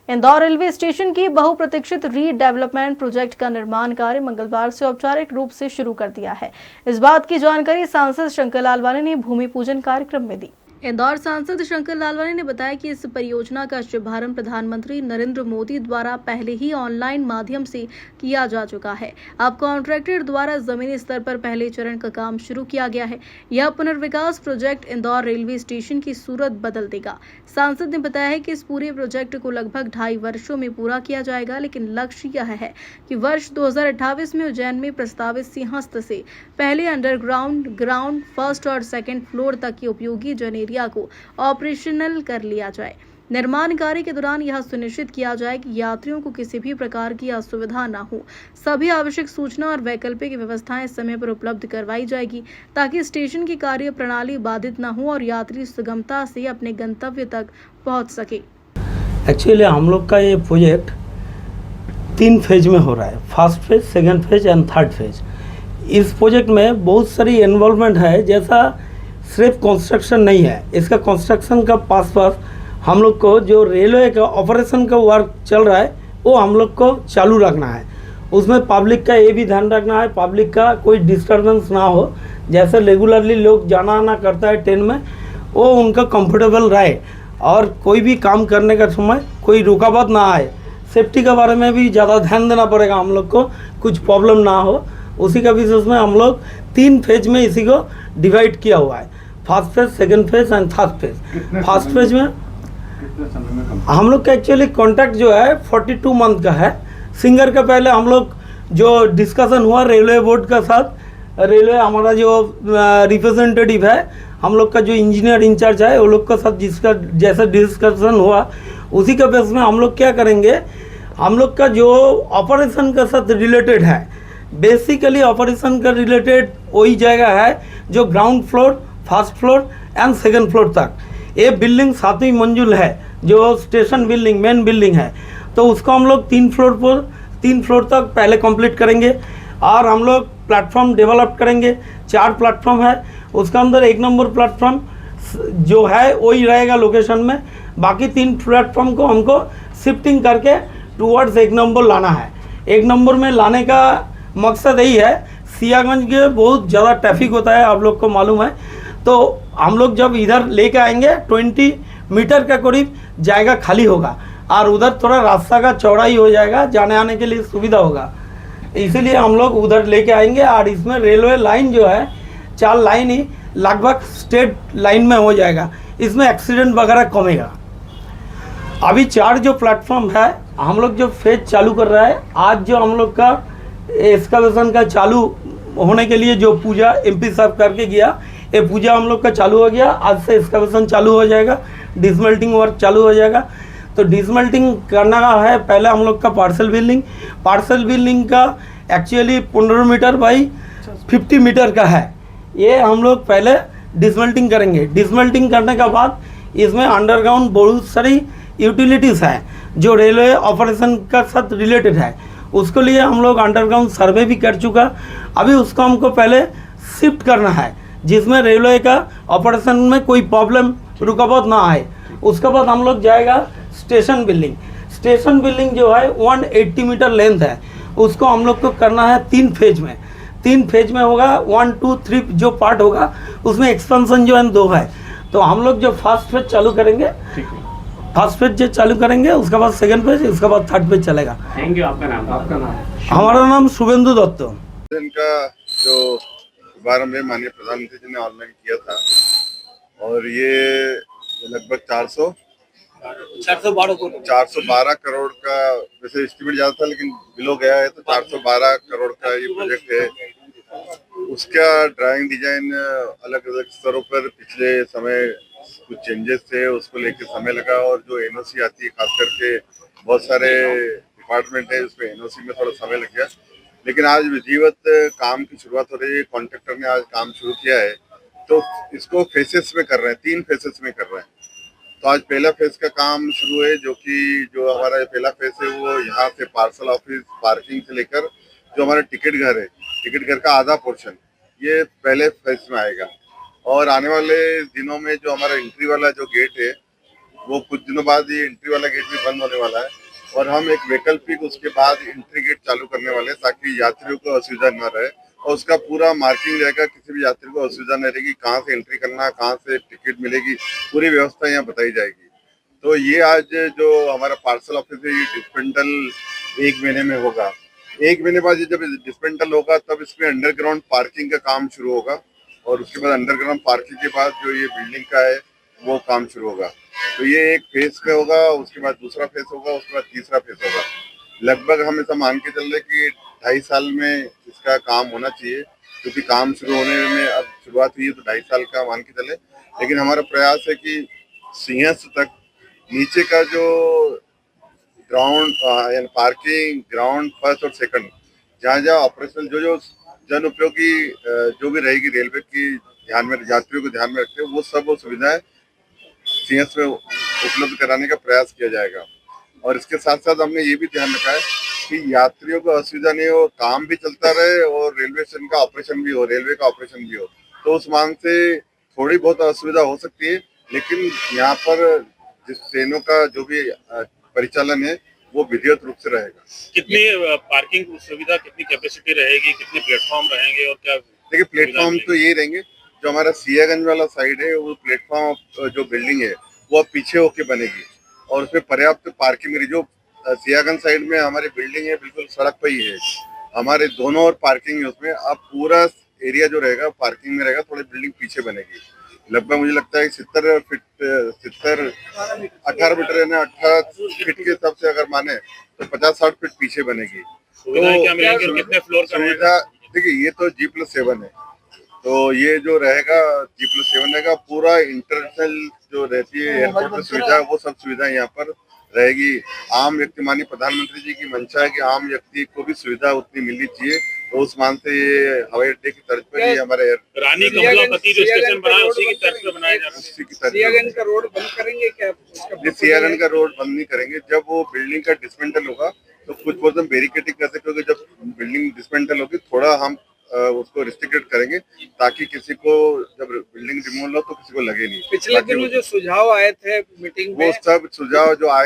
Indore railway station की बहुप्रतीक्षित redevelopment project का निर्माण कार्य मंगलवार से औपचारिक रूप से शुरू कर दिया है। इस बात की जानकारी सांसद शंकर लालवानी ने भूमि पूजन कार्यक्रम में दी। इंदौर सांसद शंकर लालवानी ने बताया कि इस परियोजना का शुभारंभ प्रधानमंत्री नरेंद्र मोदी द्वारा पहले ही ऑनलाइन माध्यम से किया जा चुका है। अब कॉन्ट्रैक्टर द्वारा जमीनी स्तर पर पहले चरण का काम शुरू किया गया है। यह पुनर्विकास प्रोजेक्ट इंदौर रेलवे स्टेशन की सूरत बदल देगा। सांसद ने बताया है कि इस पूरे प्रोजेक्ट को लगभग 2.5 वर्षों में पूरा किया जाएगा, लेकिन लक्ष्य यह है कि वर्ष 2028 में उज्जैन में प्रस्तावित सिंहस्थ से पहले अंडरग्राउंड, ग्राउंड, फर्स्ट और सेकेंड फ्लोर तक की उपयोगी एरिया को ऑपरेशनल कर लिया जाए। निर्माण कार्य के दौरान यह सुनिश्चित किया जाए कि यात्रियों को किसी भी प्रकार की असुविधा न हो। सभी आवश्यक सूचना और वैकल्पिक व्यवस्थाएं समय पर उपलब्ध करवाई जाएगी, ताकि स्टेशन की कार्य प्रणाली बाधित न हो और यात्री सुगमता से अपने गंतव्य तक पहुंच सके। एक्चुअली हम लोग का ये प्रोजेक्ट 3 फेज में हो रहा है, first phase, second phase and third phase. इस प्रोजेक्ट में बहुत सारी इन्वॉल्वमेंट है, जैसा सिर्फ कंस्ट्रक्शन नहीं है। इसका कंस्ट्रक्शन का पास हम लोग को जो रेलवे का ऑपरेशन का वर्क चल रहा है वो हम लोग को चालू रखना है। उसमें पब्लिक का ये भी ध्यान रखना है, पब्लिक का कोई डिस्टर्बेंस ना हो। जैसे रेगुलरली लोग जाना आना करता है ट्रेन में, वो उनका कंफर्टेबल रहे और कोई भी काम करने का समय कोई रुकावट ना आए। सेफ्टी के बारे में भी ज़्यादा ध्यान देना पड़ेगा हम लोग को, कुछ प्रॉब्लम ना हो। उसी का विशेष में हम लोग 3 फेज में इसी को डिवाइड किया हुआ है, first phase, second phase and third phase. First phase में हम लोग का एक्चुअली कॉन्ट्रैक्ट जो है 42 मंथ का है। सिंगर का पहले हम लोग जो डिस्कशन हुआ रेलवे बोर्ड का साथ, रेलवे हमारा जो रिप्रेजेंटेटिव है, हम लोग का जो इंजीनियर इंचार्ज है, वो लोग का साथ जिसका जैसा डिस्कशन हुआ उसी का बेस में हम लोग क्या करेंगे, हम लोग का जो ऑपरेशन का साथ रिलेटेड है, बेसिकली ऑपरेशन का रिलेटेड वही जगह है जो ground floor, first floor and second floor तक। ये बिल्डिंग 7वीं मंजिल है, जो स्टेशन बिल्डिंग, मेन बिल्डिंग है, तो उसको हम लोग 3 फ्लोर तक पहले कंप्लीट करेंगे। और हम लोग प्लेटफॉर्म डेवलप करेंगे। 4 प्लेटफॉर्म है, उसका अंदर 1 नंबर प्लेटफॉर्म जो है वही रहेगा लोकेशन में। बाकी 3 प्लेटफॉर्म को हमको शिफ्टिंग करके टूवर्ड्स 1 नंबर लाना है। 1 नंबर में लाने का मकसद यही है, सियागंज के बहुत ज़्यादा ट्रैफिक होता है, आप लोग को मालूम है। तो हम लोग जब इधर लेके आएंगे 20 मीटर का करीब जाएगा खाली होगा और उधर थोड़ा रास्ता का चौड़ाई हो जाएगा, जाने आने के लिए सुविधा होगा। इसीलिए हम लोग उधर लेके आएंगे। और इसमें रेलवे लाइन जो है 4 लाइन ही लगभग स्ट्रेट लाइन में हो जाएगा, इसमें एक्सीडेंट वगैरह कमेगा। अभी 4 जो प्लेटफॉर्म है, हम लोग जो फेज चालू कर रहा है, आज जो हम लोग का एक्सकवेशन का चालू होने के लिए जो पूजा MP साहब करके गया, ये पूजा हम लोग का चालू हो गया। आज से एक्सकवेशन चालू हो जाएगा, डिसमेल्टिंग वर्क चालू हो जाएगा। तो डिसमेल्टिंग करना है पहले हम लोग का पार्सल बिल्डिंग का एक्चुअली 15 मीटर बाई 50 मीटर का है। ये हम लोग पहले डिसमेल्टिंग करेंगे। डिसमेल्टिंग करने के बाद इसमें अंडरग्राउंड बहुत सारी यूटिलिटीज़ हैं जो रेलवे ऑपरेशन का साथ रिलेटेड है। उसके लिए हम लोग अंडरग्राउंड सर्वे भी कर चुका। अभी उसको हमको पहले शिफ्ट करना है, जिसमें रेलवे का ऑपरेशन में कोई प्रॉब्लम, रुकावट ना आए। उसके बाद हम लोग जाएगा स्टेशन बिल्डिंग जो है 180 मीटर लेंथ है, उसको हम लोग को करना है 3 फेज में होगा। 1, 2, 3 जो पार्ट होगा उसमें एक्सपेंशन जो है 2 है। तो हम लोग जो फर्स्ट फेज चालू करेंगे, उसके बाद सेकंड फेज, उसके बाद थर्ड फेज चलेगा। Thank you. आपका नाम? हमारा नाम शुभेंदु दत्त। इनका जो शुभारंभ माननीय प्रधानमंत्री जी ने ऑनलाइन किया था, और ये लगभग 412 करोड़ का वैसे एस्टिमेट ज्यादा था, लेकिन बिलो गया है, तो 412 करोड़ का ये प्रोजेक्ट है। उसका ड्राइंग डिजाइन अलग अलग स्तरों पर पिछले समय कुछ चेंजेस थे, उसको लेके समय लगा। और जो NOC आती है, खास करके बहुत सारे डिपार्टमेंट है, उसमें NOC में थोड़ा समय लग गया। लेकिन आज विधिवत काम की शुरुआत हो रही है। कॉन्ट्रैक्टर ने आज काम शुरू किया है, तो इसको फेसेस में कर रहे हैं, 3 फेसेस में कर रहे हैं। तो आज पहला फेज का काम शुरू है, जो हमारा पहला फेज है वो यहाँ से पार्सल ऑफिस, पार्किंग से लेकर जो हमारा टिकट घर का आधा पोर्शन ये पहले फेज में आएगा। और आने वाले दिनों में जो हमारा एंट्री वाला जो गेट है वो कुछ दिनों बाद ये एंट्री वाला गेट भी बंद होने वाला है और हम एक वैकल्पिक उसके बाद एंट्री गेट चालू करने वाले हैं ताकि यात्रियों को असुविधा न रहे और उसका पूरा मार्किंग रहेगा, किसी भी यात्री को असुविधा नहीं रहेगी, कहाँ से एंट्री करना है, कहाँ से टिकट मिलेगी, पूरी व्यवस्था यहाँ बताई जाएगी। तो ये आज जो हमारा पार्सल ऑफिस है ये डिस्पेंडल 1 महीने में होगा। 1 महीने बाद ये जब डिस्पेंडल होगा तब इसमें अंडरग्राउंड पार्किंग का काम शुरू होगा और उसके बाद अंडरग्राउंड पार्किंग के बाद जो ये बिल्डिंग का है वो काम शुरू होगा। तो ये एक फेज पे होगा, उसके बाद दूसरा फेज होगा, उसके बाद तीसरा फेज होगा। लगभग हम ऐसा मान के चल रहे कि 2.5 साल में इसका काम होना चाहिए, क्योंकि काम शुरू होने में अब शुरुआत हुई है तो 2.5 साल का मान के चले। लेकिन हमारा प्रयास है कि सिंहस्थ तक नीचे का जो ग्राउंड यानी पार्किंग, ग्राउंड फर्स्ट और सेकंड, जहाँ जहाँ ऑपरेशनल जो जो जन उपयोगी जो भी रहेगी रेलवे की ध्यान में, यात्रियों को ध्यान में रखते हुए वो सब सुविधाएं सिंहस्थ में उपलब्ध कराने का प्रयास किया जाएगा। और इसके साथ साथ हमने ये भी ध्यान रखा है कि यात्रियों को असुविधा नहीं हो, काम भी चलता रहे और रेलवे स्टेशन का ऑपरेशन भी हो, रेलवे का ऑपरेशन भी हो। तो उस मांग से थोड़ी बहुत असुविधा हो सकती है, लेकिन यहाँ पर जिस ट्रेनों का जो भी परिचालन है वो विधिवत रूप से रहेगा। कितनी पार्किंग सुविधा, कितनी कैपेसिटी रहेगी, कितने प्लेटफॉर्म रहेंगे और क्या? देखिए प्लेटफॉर्म तो यही रहेंगे, जो हमारा सियागंज वाला साइड है वो प्लेटफॉर्म जो बिल्डिंग है वो अब पीछे होके बनेगी और उसमें पर्याप्त पार्किंग मिलेगी। जो सियागंज साइड में हमारी बिल्डिंग है बिल्कुल सड़क पर ही है, हमारे दोनों ओर पार्किंग है, उसमें अब पूरा एरिया जो रहेगा पार्किंग में रहेगा, थोड़ी बिल्डिंग पीछे बनेगी। लगभग मुझे लगता है 18 मीटर यानी 18 फीट के हिसाब से अगर माने तो 50-60 फीट पीछे बनेगी। सुविधाएं क्या मिलेंगी और कितने फ्लोर का रहेगा? सुविधा देखिए ये तो G+7 है, तो ये जो रहेगा G+7 रहेगा। पूरा इंटरनेशनल जो रहती है एयरपोर्ट की सुविधा वो सब सुविधा यहाँ पर रहेगी। आम व्यक्ति, माननीय प्रधानमंत्री जी की मंशा है कि आम व्यक्ति को भी सुविधा उतनी मिलनी चाहिए, तो उस मान से ये हवाई अड्डे की तर्ज पर ही हमारे रानी कमलापति जो स्टेशन बना है उसी की तर्ज पे बनाया जा रहा है। उसी की तर्ज सियागंज का रोड बंद करेंगे क्या? ये सियागंज का रोड बंद नहीं करेंगे। जब वो बिल्डिंग का डिसमेंटल होगा तो कुछ बहुत हम बैरिकेडिंग कर सकते, क्योंकि जब बिल्डिंग डिसमेंटल होगी थोड़ा हम उसको रिस्ट्रिक्टेड करेंगे ताकि किसी को जब बिल्डिंग रिमूवल हो तो किसी को लगे नहीं। पिछले दिनों जो सुझाव आए थे मीटिंग में, वो सब सुझाव जो आए